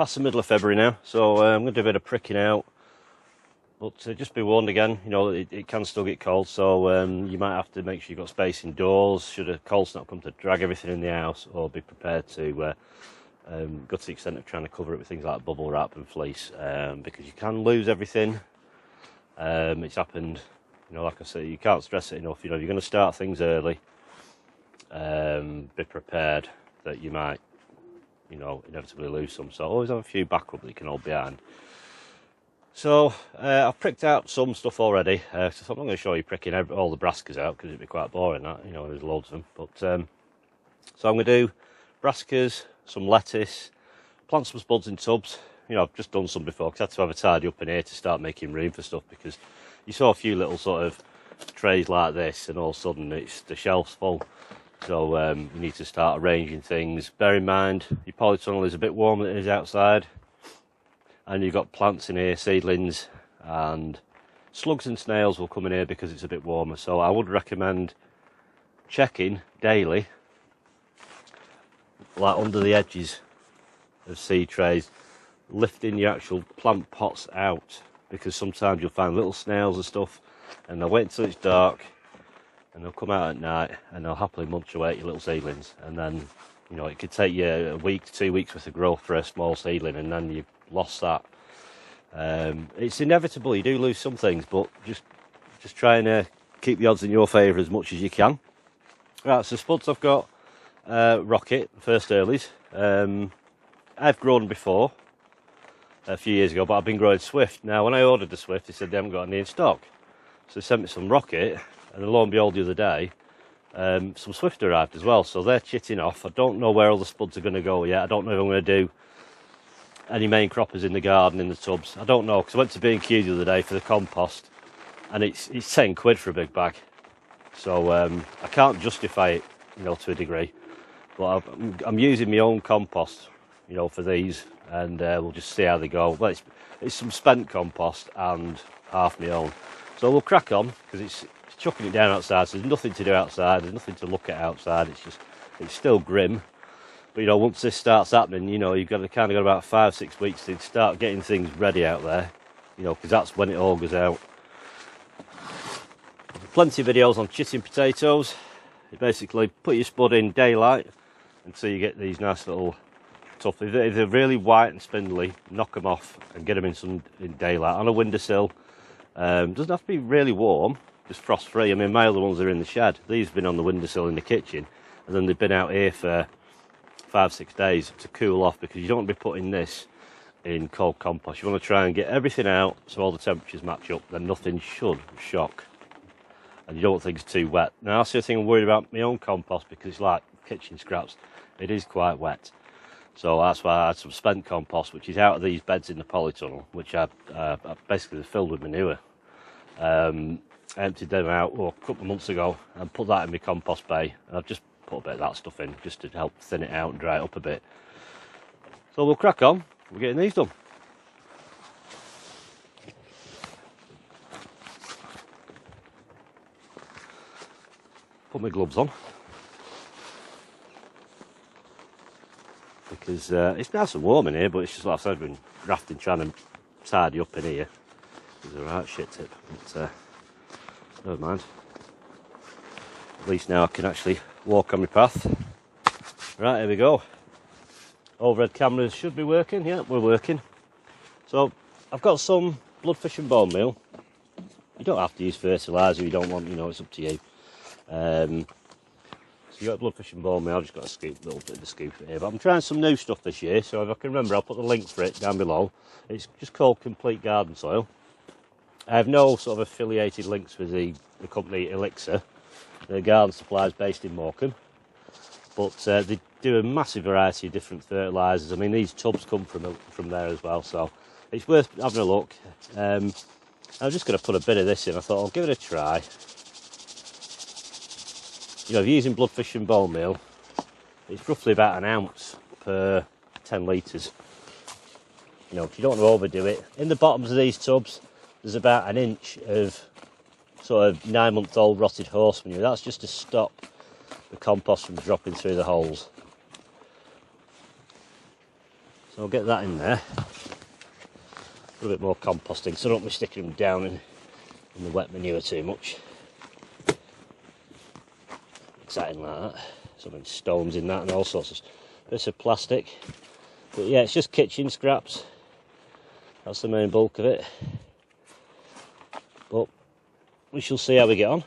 past the middle of February now, so I'm going to do a bit of pricking out. But just be warned again, you know, it can still get cold, so you might have to make sure you've got space indoors should a cold snap come to drag everything in the house, or be prepared to go to the extent of trying to cover it with things like bubble wrap and fleece, because you can lose everything. It's happened, you know, like I say, you can't stress it enough. You know, if you're going to start things early, be prepared that you might, you know, inevitably lose some. So always have a few backup that you can hold behind. So I've pricked out some stuff already, so I'm not going to show you pricking all the brassicas out because it'd be quite boring, that, you know, there's loads of them. But so I'm going to do brassicas, some lettuce, plant some spuds in tubs. You know, I've just done some before because I had to have a tidy up in here to start making room for stuff, because you saw a few little sort of trays like this and all of a sudden the shelf's full. So you need to start arranging things. Bear in mind, your polytunnel is a bit warmer than it is outside. And you've got plants in here, seedlings, and slugs and snails will come in here because it's a bit warmer. So I would recommend checking daily, like under the edges of seed trays, lifting your actual plant pots out, because sometimes you'll find little snails and stuff, and they'll wait until it's dark, and they'll come out at night, and they'll happily munch away at your little seedlings. And then, you know, it could take you a week to 2 weeks worth of growth for a small seedling, and then you've lost that. It's inevitable, you do lose some things, but just try and keep the odds in your favour as much as you can. Right, so spuds I've got Rocket, first earlies. I've grown before, a few years ago, but I've been growing Swift. Now, when I ordered the Swift, they said they haven't got any in stock. So they sent me some Rocket, and then lo and behold, the other day, some Swift arrived as well. So they're chitting off. I don't know where all the spuds are going to go yet. I don't know if I'm going to do any main croppers in the garden, in the tubs. I don't know, because I went to B&Q the other day for the compost, and it's 10 quid for a big bag. So I can't justify it, you know, to a degree. But I'm using my own compost, you know, for these, and we'll just see how they go. Well, it's some spent compost and half my own. So we'll crack on, because it's chucking it down outside, so there's nothing to do outside, there's nothing to look at outside, it's still grim. But, you know, once this starts happening, you know, you've got about 5-6 weeks to start getting things ready out there, you know, because that's when it all goes out. Plenty of videos on chitting potatoes. You basically put your spud in daylight until you get these nice little tough. If they're really white and spindly, knock them off and get them in daylight on a windowsill. Doesn't have to be really warm, just frost free. I mean, my other ones are in the shed. These have been on the windowsill in the kitchen, and then they've been out here for 5-6 days to cool off, because you don't want to be putting this in cold compost. You want to try and get everything out so all the temperatures match up, then nothing should shock, and you don't want things too wet. Now, that's the other thing I'm worried about my own compost, because it's like kitchen scraps, it is quite wet. So that's why I had some spent compost, which is out of these beds in the polytunnel, which I basically filled with manure. Emptied them out a couple of months ago and put that in my compost bay, and I've just put a bit of that stuff in just to help thin it out and dry it up a bit. So we'll crack on, we're getting these done. Put my gloves on, because it's nice and warm in here, but it's just like I said, I've been rafting trying to tidy up in here. It's a right shit tip, but never mind. At least now I can actually walk on my path. Right, here we go. Overhead cameras should be working. Yeah, we're working. So I've got some bloodfish and bone meal. You don't have to use fertiliser, you don't want, you know, it's up to you. So you got bloodfish and bone meal. I've just got a little bit of a scoop here, but I'm trying some new stuff this year, so if I can remember, I'll put the link for it down below. It's just called Complete Garden Soil. I have no sort of affiliated links with the company Elixir. The garden supply is based in Morecambe, but they do a massive variety of different fertilisers. I mean, these tubs come from there as well, so it's worth having a look. I'm just going to put a bit of this in. I thought I'll give it a try. You know, if you're using bloodfish and bone meal, it's roughly about an ounce per 10 litres. You know, if you don't want to overdo it. In the bottoms of these tubs, there's about an inch of sort of 9-month-old rotted horse manure. That's just to stop the compost from dropping through the holes. So I'll get that in there. A little bit more composting, so I don't be sticking them down in the wet manure too much. Exciting like that. Some stones in that and all sorts of bits of plastic. But yeah, it's just kitchen scraps. That's the main bulk of it. But we shall see how we get on.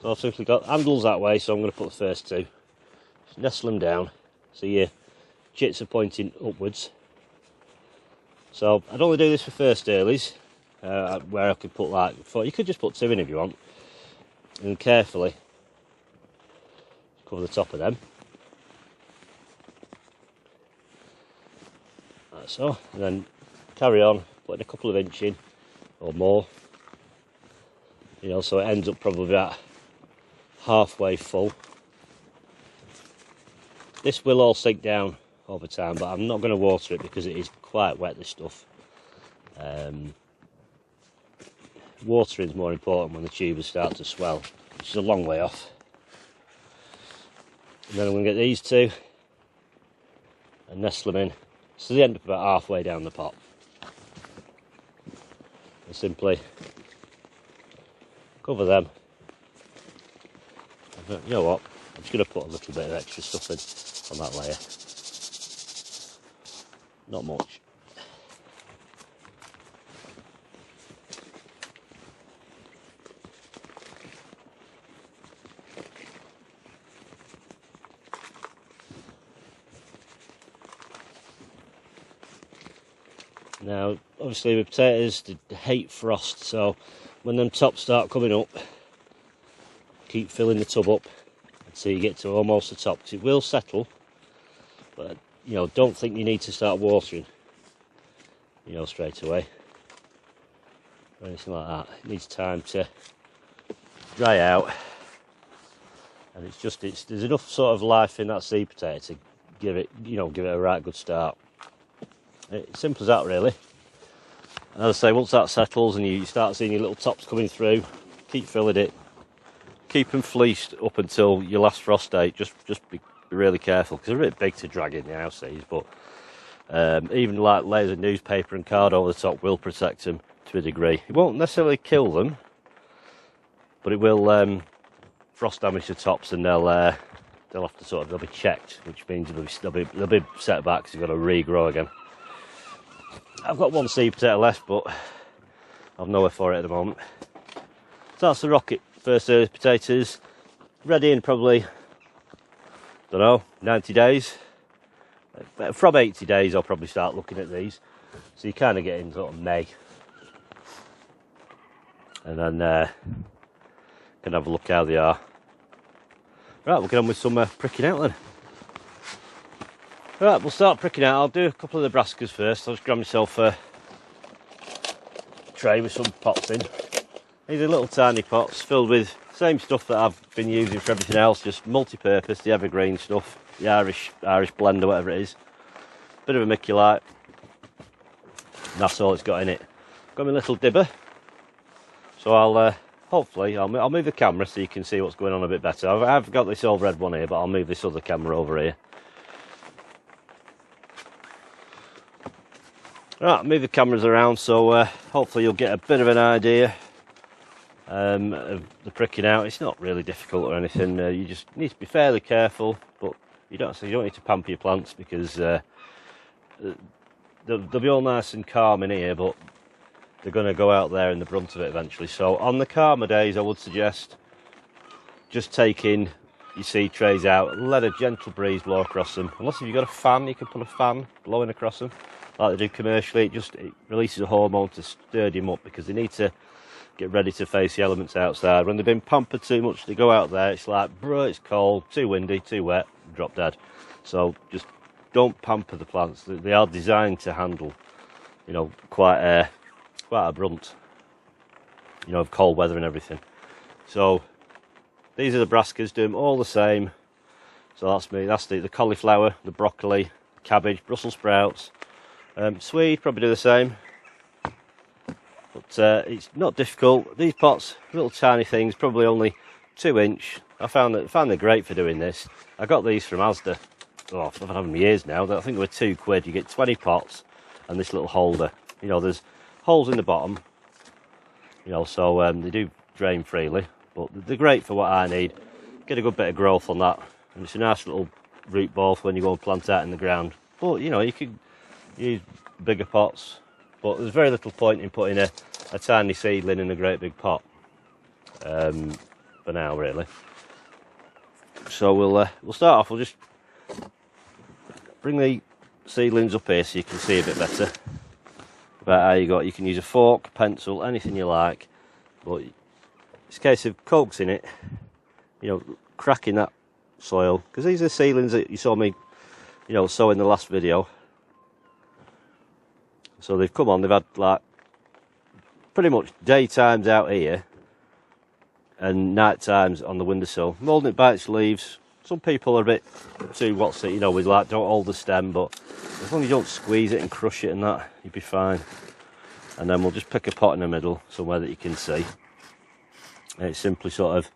So I've simply got handles that way, so I'm going to put the first two. Just nestle them down. So your chits are pointing upwards. So I'd only do this for first earlies, where I could put like, you could just put two in if you want, and carefully cover the top of them. Like so, and then carry on, putting a couple of inches in, or more, you know, so it ends up probably about halfway full. This will all sink down over time, but I'm not going to water it because it is quite wet, this stuff. Watering is more important when the tubers start to swell, which is a long way off. And then I'm going to get these two and nestle them in, so they end up about halfway down the pot. And simply cover them. And you know what? I'm just going to put a little bit of extra stuff in on that layer. Not much. Now, obviously with potatoes, they hate frost, so when them tops start coming up, keep filling the tub up until you get to almost the top, because it will settle, but you know, don't think you need to start watering, you know, straight away or anything like that. It needs time to dry out, and there's enough sort of life in that seed potato to give it a right good start. It's simple as that, really. And as I say, once that settles and you start seeing your little tops coming through, keep filling it. Keep them fleeced up until your last frost date. Just be really careful, because they're a bit big to drag in the house these, but even like layers of newspaper and card over the top will protect them to a degree. It won't necessarily kill them, but it will frost damage the tops, and they'll have to they'll be checked, which means they'll be set back because they've got to regrow again. I've got one seed potato left, but I've nowhere for it at the moment. So that's the rocket first potatoes, ready in probably, don't know, 90 days. From 80 days I'll probably start looking at these. So you kind of get in sort of May. And then can have a look how they are. Right, we'll get on with some pricking out then. Right, we'll start pricking out. I'll do a couple of the brassicas first. I'll just grab myself a tray with some pots in. These are little tiny pots filled with same stuff that I've been using for everything else, just multi-purpose, the evergreen stuff, the Irish blend or whatever it is. Bit of a miculite. That's all it's got in it. Got my little dibber. So I'll hopefully I'll move the camera so you can see what's going on a bit better. I've got this old red one here, but I'll move this other camera over here. Right, move the cameras around, so hopefully you'll get a bit of an idea of the pricking out. It's not really difficult or anything. You just need to be fairly careful, but you don't need to pamper your plants, because they'll be all nice and calm in here, but they're going to go out there in the brunt of it eventually. So on the calmer days, I would suggest just taking your seed trays out, let a gentle breeze blow across them. Unless if you've got a fan, you can put a fan blowing across them like they do commercially. It releases a hormone to stir them up, because they need to get ready to face the elements outside. When they've been pampered too much, they go out there, it's like, bro, it's cold, too windy, too wet, drop dead. So just don't pamper the plants. They are designed to handle, you know, quite a brunt, you know, of cold weather and everything. So these are the brassicas, do them all the same. So that's me. That's the cauliflower, the broccoli, cabbage, Brussels sprouts. Swede, probably do the same. But it's not difficult. These pots, little tiny things, probably only 2 inch. I found they're great for doing this. I got these from Asda. oh, I've had them years now. I think they were £2. You get 20 pots and this little holder. You know, there's holes in the bottom, you know, so they do drain freely, but they're great for what I need. Get a good bit of growth on that, and it's a nice little root ball for when you go and plant out in the ground. But you know, you could use bigger pots, but there's very little point in putting a tiny seedling in a great big pot for now, really. So we'll start off. We'll just bring the seedlings up here so you can see a bit better about how you can use a fork, pencil, anything you like, but it's a case of coaxing it, you know, cracking that soil, because these are the seedlings that you saw me, you know, sow in the last video. So they've come on, they've had like pretty much daytimes out here and night times on the windowsill, moulding it by its leaves. Some people are a bit too, you know, with like, don't hold the stem, but as long as you don't squeeze it and crush it and that, you'll be fine. And then we'll just pick a pot in the middle, somewhere that you can see. And it's simply sort of,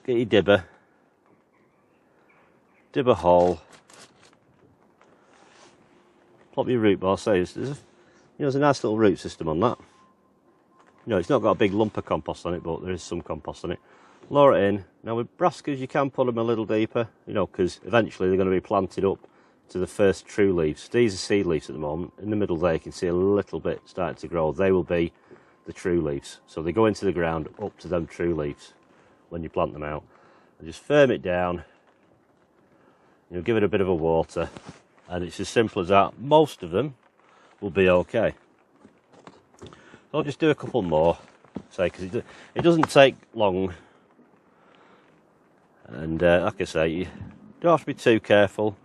get your dibber, dib a hole, plop your root ball. There's a nice little root system on that. You know, it's not got a big lump of compost on it, but there is some compost on it. Lower it in. Now with brassicas, you can put them a little deeper, you know, because eventually they're going to be planted up to the first true leaves. These are seed leaves at the moment. In the middle there, you can see a little bit starting to grow. They will be the true leaves. So they go into the ground up to them true leaves when you plant them out. And just firm it down, you know, give it a bit of a water, and it's as simple as that. Most of them will be okay. I'll just do a couple more, say, because it doesn't take long. And like I say, you don't have to be too careful.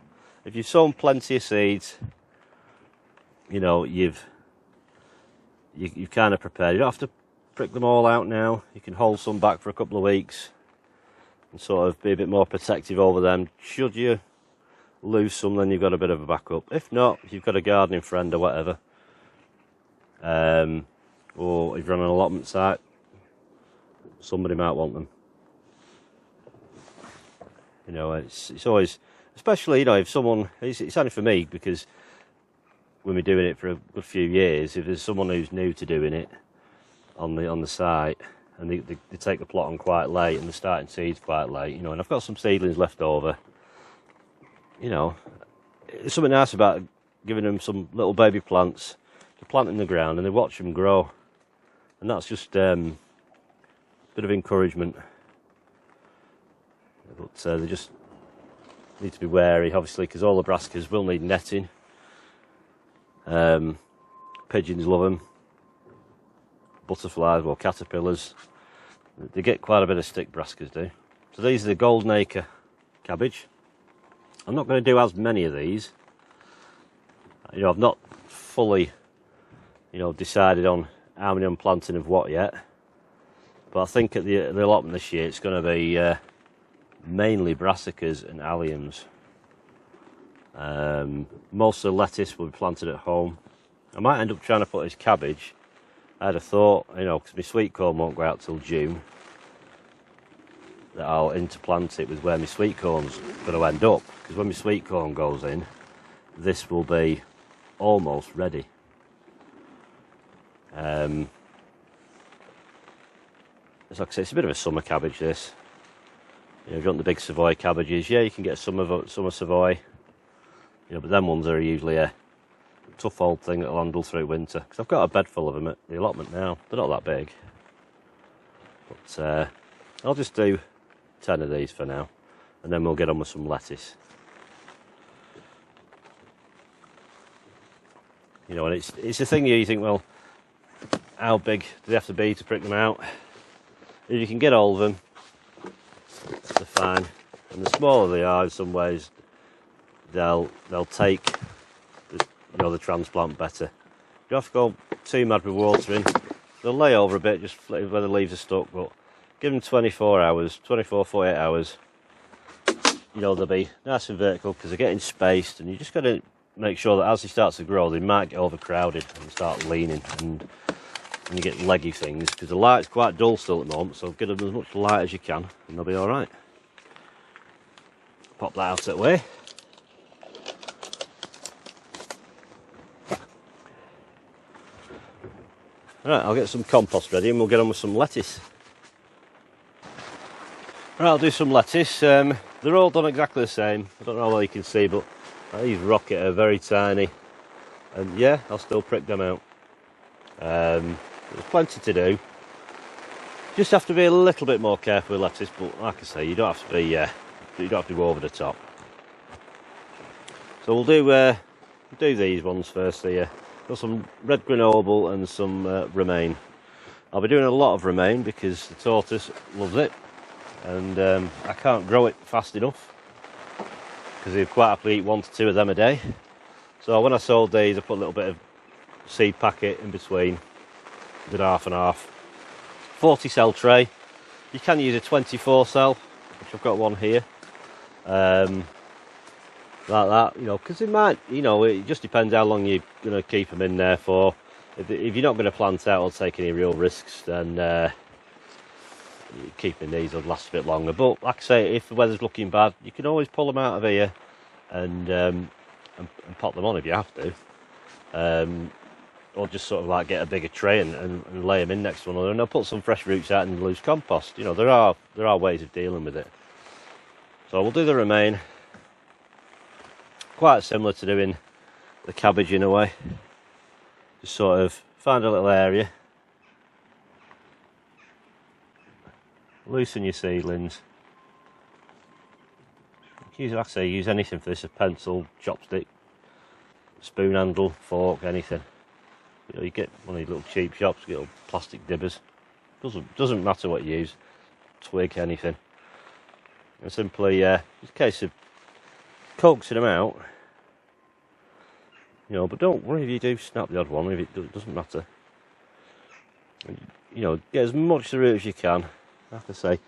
If you've sown plenty of seeds, you know, you've kind of prepared. You don't have to prick them all out now. You can hold some back for a couple of weeks and sort of be a bit more protective over them. Should you lose some, then you've got a bit of a backup. If not, if you've got a gardening friend or whatever, or if you're on an allotment site, somebody might want them. You know, it's always, especially, you know, if someone, it's only for me, because when we're doing it for a good few years, if there's someone who's new to doing it on the site, and they take the plot on quite late, and they're starting seeds quite late, you know, and I've got some seedlings left over, you know, it's something nice about giving them some little baby plants to plant in the ground, and they watch them grow, and that's just a bit of encouragement. But they just need to be wary, obviously, because all the brassicas will need netting. Pigeons love them. Butterflies, well, caterpillars. They get quite a bit of stick, brassicas do. So these are the golden acre cabbage. I'm not going to do as many of these. You know, I've not fully, you know, decided on how many I'm planting of what yet. But I think at the allotment this year, it's going to be mainly brassicas and alliums. Most of the lettuce will be planted at home. I might end up trying to put this cabbage. I had a thought, you know, because my sweet corn won't go out till June, that I'll interplant it with where my sweet corn's going to end up. Because when my sweet corn goes in, this will be almost ready. It's like I say, it's a bit of a summer cabbage, this. You know, if you want the big Savoy cabbages, yeah, you can get summer Savoy. You know, but them ones are usually a tough old thing that'll handle through winter. Because I've got a bed full of them at the allotment now. They're not that big. But I'll just do 10 of these for now. And then we'll get on with some lettuce. You know, and it's a thing you think, well, how big do they have to be to prick them out? If you can get all of them, they're fine. And the smaller they are, in some ways, they'll take the transplant better. You don't have to go too mad with watering. They'll lay over a bit, just where the leaves are stuck, but give them 48 hours. You know, they'll be nice and vertical because they're getting spaced, and you just got to make sure that as they start to grow, they might get overcrowded and start leaning, and you get leggy things, because the light's quite dull still at the moment, so give them as much light as you can, and they'll be alright. pop that out of the way. Right, I'll get some compost ready and we'll get on with some lettuce. Right, I'll do some lettuce. They're all done exactly the same. I don't know how well you can see, but these rocket are very tiny. And yeah, I'll still prick them out. There's plenty to do. Just have to be a little bit more careful with lettuce, but like I say, you don't have to be, you don't have to go over the top. So we'll do these ones first here. Got some red Grenoble and some romaine. I'll be doing a lot of romaine because the tortoise loves it, and I can't grow it fast enough because he'd quite happily eat 1 to 2 of them a day. So when I sold these, I put a little bit of seed packet in between, did half and half. 40 cell tray. You can use a 24 cell, which I've got one here. Like that, you know, because it might, you know, it just depends how long you're going to keep them in there for. If you're not going to plant out or take any real risks, then keeping these will last a bit longer. But like I say, if the weather's looking bad, you can always pull them out of here and pop them on if you have to. Or just sort of like get a bigger tray and lay them in next to one another, and I'll put some fresh roots out and loose compost. You know, there are ways of dealing with it. So we'll do the romaine. Quite similar to doing the cabbage in a way. Just sort of find a little area, loosen your seedlings. Use, like I say, use anything for this: a pencil, chopstick, spoon handle, fork, anything. You know, you get one of these little cheap shops, get little plastic dibbers. Doesn't matter what you use, twig, anything. And simply, it's a case of coaxing them out, you know, but don't worry if you do snap the odd one, if it doesn't matter. You know, get as much of the root as you can. I have to say,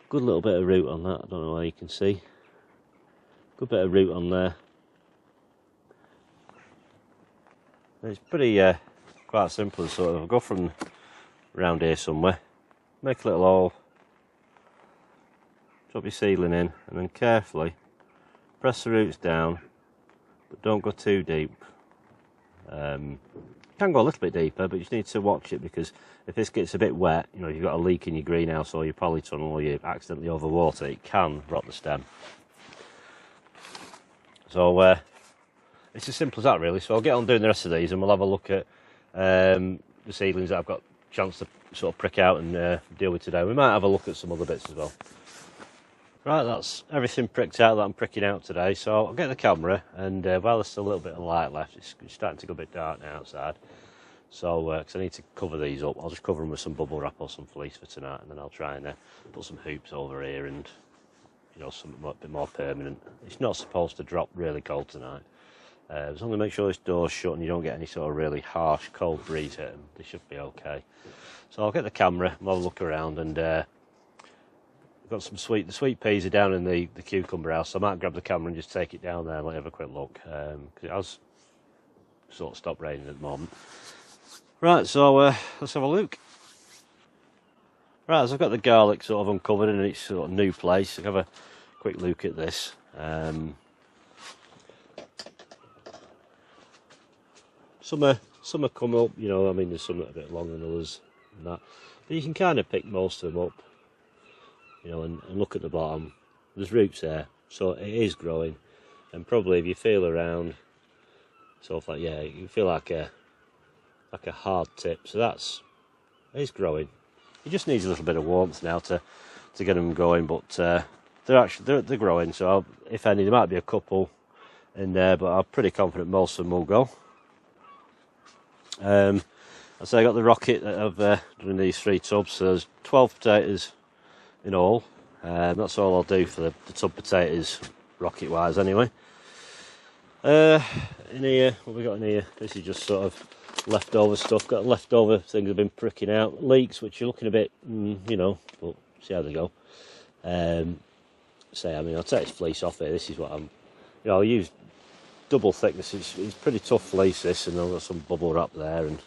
good little bit of root on that. I don't know how you can see. Good bit of root on there. It's pretty quite simple. Sort of, I'll go from around here somewhere, make a little hole, drop your seedling in, and then carefully press the roots down, but don't go too deep. You can go a little bit deeper, but you just need to watch it, because if this gets a bit wet, you know, if you've got a leak in your greenhouse or your polytunnel, or you accidentally overwater, it can rot the stem. So it's as simple as that, really. So I'll get on doing the rest of these, and we'll have a look at the seedlings that I've got a chance to sort of prick out and deal with today. We might have a look at some other bits as well. Right, that's everything pricked out that I'm pricking out today. So I'll get the camera, and while there's still a little bit of light left, it's starting to go a bit dark now outside. So, because I need to cover these up, I'll just cover them with some bubble wrap or some fleece for tonight, and then I'll try and put some hoops over here and, you know, something a bit more permanent. It's not supposed to drop really cold tonight. As long as make sure this door's shut and you don't get any sort of really harsh cold breeze hit them, they should be okay. So I'll get the camera, and have a look around, and got some the sweet peas are down in the cucumber house, so I might grab the camera and just take it down there and let you have a quick look, because it has sort of stopped raining at the moment. Right, so let's have a look. Right, so I've got the garlic sort of uncovered in its sort of new place. I'll have a quick look at this. Some are come up, you know, I mean, there's some that are a bit longer than others and that, but you can kind of pick most of them up, you know, and look at the bottom. There's roots there, so it is growing, and probably if you feel around, sort of like, yeah, you feel like a hard tip, so it's growing. It just needs a little bit of warmth now to get them going, but they're growing. So if any, there might be a couple in there, but I'm pretty confident most of them will go. So I got the rocket that I've done in these 3 tubs, so there's 12 potatoes in all. That's all I'll do for the tub potatoes, rocket wise anyway. In here, what have we got in here? This is just sort of leftover stuff. Got leftover things I've been pricking out. Leeks, which are looking a bit, you know, but see how they go. I mean, I'll take this fleece off here. This is what I'm, you know, I'll use double thickness. It's pretty tough fleece, this, and I've got some bubble wrap there. And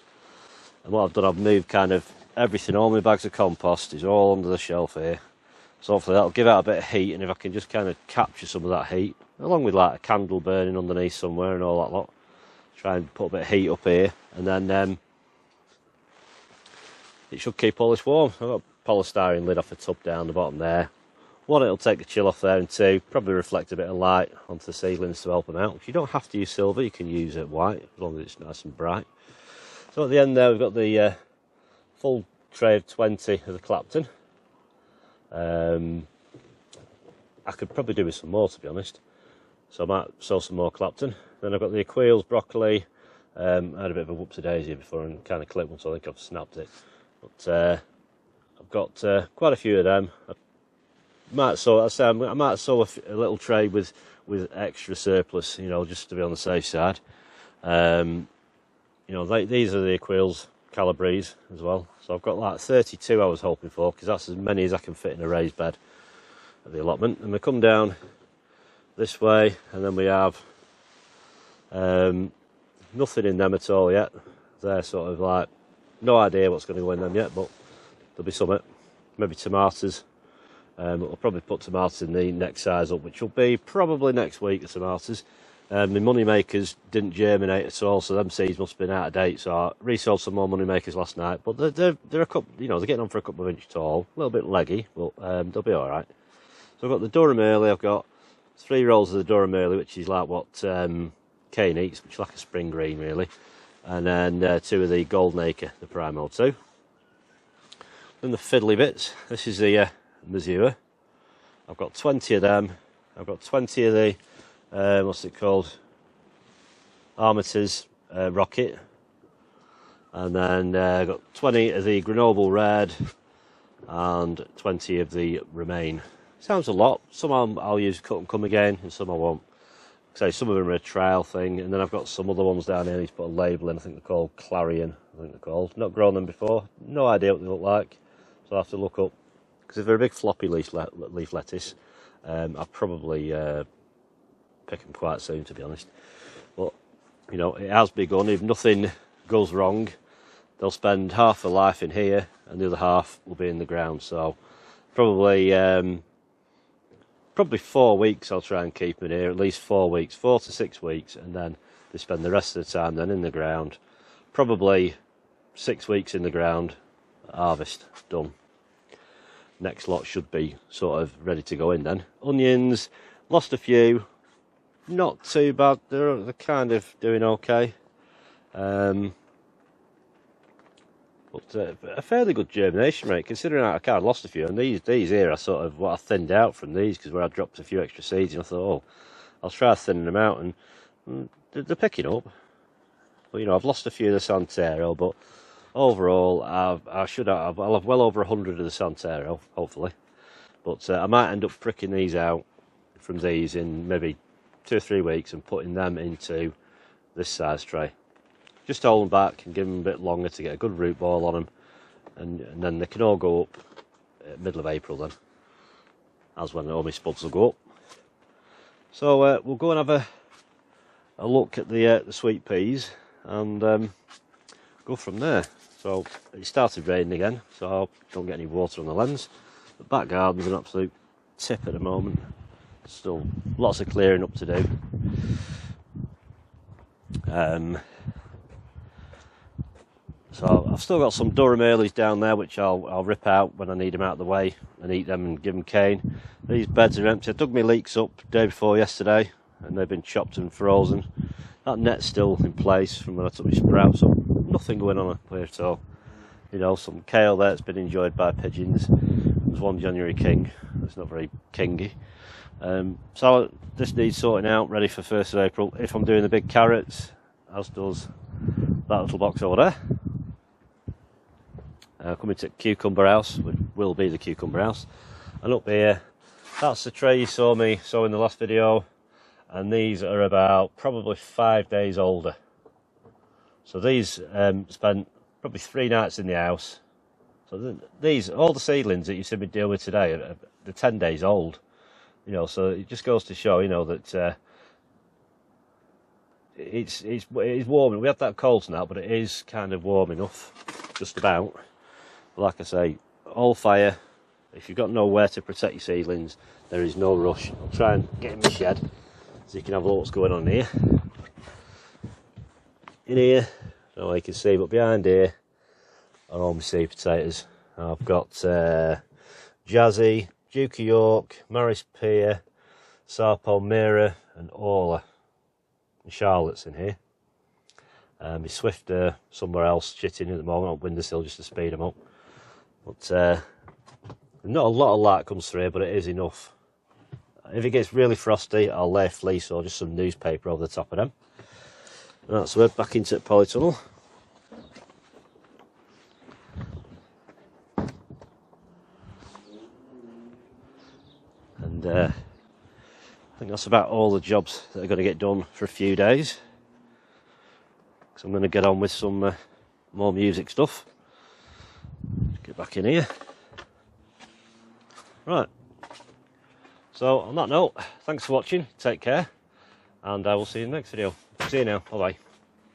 what I've done, I've moved kind of everything. All my bags of compost is all under the shelf here. So hopefully that'll give out a bit of heat, and if I can just kind of capture some of that heat, along with like a candle burning underneath somewhere and all that lot, try and put a bit of heat up here, and then it should keep all this warm. I've got a polystyrene lid off the tub down the bottom there. One, it'll take the chill off there, and two, probably reflect a bit of light onto the seedlings to help them out. You don't have to use silver, you can use it white, as long as it's nice and bright. So at the end there, we've got the full tray of 20 of the Clapton. I could probably do with some more, to be honest. So I might sow some more Clapton. Then I've got the Aquils, broccoli. I had a bit of a whoopsie daisy before and kind of clipped one, so I think I've snapped it. But I've got quite a few of them. I might sow a little tray with extra surplus, you know, just to be on the safe side. You know, these are the Aquils Calabrese as well. So I've got like 32 I was hoping for, because that's as many as I can fit in a raised bed at the allotment. And we come down this way, and then we have nothing in them at all yet. They're sort of like, no idea what's going to go in them yet, but there'll be something. Maybe tomatoes. I'll probably put tomatoes in the next size up, which will be probably next week, the tomatoes. My money makers didn't germinate at all, so them seeds must have been out of date. So I resold some more money makers last night, but they're a couple, you know, they're getting on for a couple of inches tall, a little bit leggy, but they'll be all right. So I've got the Durham Early. I've got 3 rolls of the Durham Early, which is like what Kane eats, which is like a spring green really, and then 2 of the Golden Acre, the Primo 2. Then the fiddly bits. This is the Missouri. I've got 20 of them. I've got 20 of the what's it called, Armitage Rocket, and then I've got 20 of the Grenoble Red and 20 of the Remain. Sounds a lot. Some I'll use cut and come again, and some I won't. So some of them are a trial thing, and then I've got some other ones down here I need to put a label in. I think they're called Clarion, I think they're called. Not grown them before, no idea what they look like, so I'll have to look up. Because if they're a big floppy leaf lettuce, I'll probably pick them quite soon, to be honest. But, you know, it has begun. If nothing goes wrong, they'll spend half their life in here, and the other half will be in the ground. So probably 4 weeks I'll try and keep them in here, at least 4 weeks, 4 to 6 weeks, and then they spend the rest of the time then in the ground. Probably 6 weeks in the ground, harvest, done. Next lot should be sort of ready to go in then. Onions, lost a few, not too bad, they're kind of doing okay. But a fairly good germination rate, considering I kind of lost a few. And these here are sort of what I thinned out from these, because where I dropped a few extra seeds, and I thought, oh, I'll try thinning them out, and they're picking up. But, you know, I've lost a few of the Santero, but overall, I'll have well over 100 of the Santero, hopefully. But I might end up pricking these out from these in maybe 2 or 3 weeks and putting them into this size tray. Just hold them back and give them a bit longer to get a good root ball on them, and then they can all go up at middle of April then. That's when all my spuds will go up. So we'll go and have a look at the sweet peas and go from there. So it started raining again, so I don't get any water on the lens. The back garden's an absolute tip at the moment. Still lots of clearing up to do. So I've still got some Durham Earlies down there, which I'll rip out when I need them out of the way and eat them and give them cane. These beds are empty. I dug my leeks up the day before yesterday, and they've been chopped and frozen. That net's still in place from when I took my sprouts up. Nothing going on up here at all. You know, some kale there that's been enjoyed by pigeons. There's one January king. It's not very kingy. So this needs sorting out, ready for 1st of April. If I'm doing the big carrots, as does that little box over there. Coming to Cucumber House, which will be the Cucumber House. And up here, that's the tray you saw me sow in the last video. And these are about probably 5 days older. So these spent probably 3 nights in the house. So these, all the seedlings that you see me deal with today, they're 10 days old. You know, so it just goes to show, you know, that it's warming. We had that cold tonight, but it is kind of warm enough, just about. But like I say, all fire, If you've got nowhere to protect your seedlings, there is no rush. I'll try and get in the shed so you can have a look what's going on here. In here, I don't know if you can see, but behind here are all my seed potatoes. I've got Jazzy, Duke of York, Maris Pear, Sao Palmyra and Orla. And Charlotte's in here. My Swift somewhere else chitting at the moment on windowsill just to speed them up. But not a lot of light comes through here, but it is enough. If it gets really frosty, I'll lay fleece or just some newspaper over the top of them. Right, so we're back into the polytunnel. And I think that's about all the jobs that are going to get done for a few days. So I'm going to get on with some more music stuff. Get back in here. Right. So on that note, thanks for watching. Take care. And I will see you in the next video. See you now. Bye bye.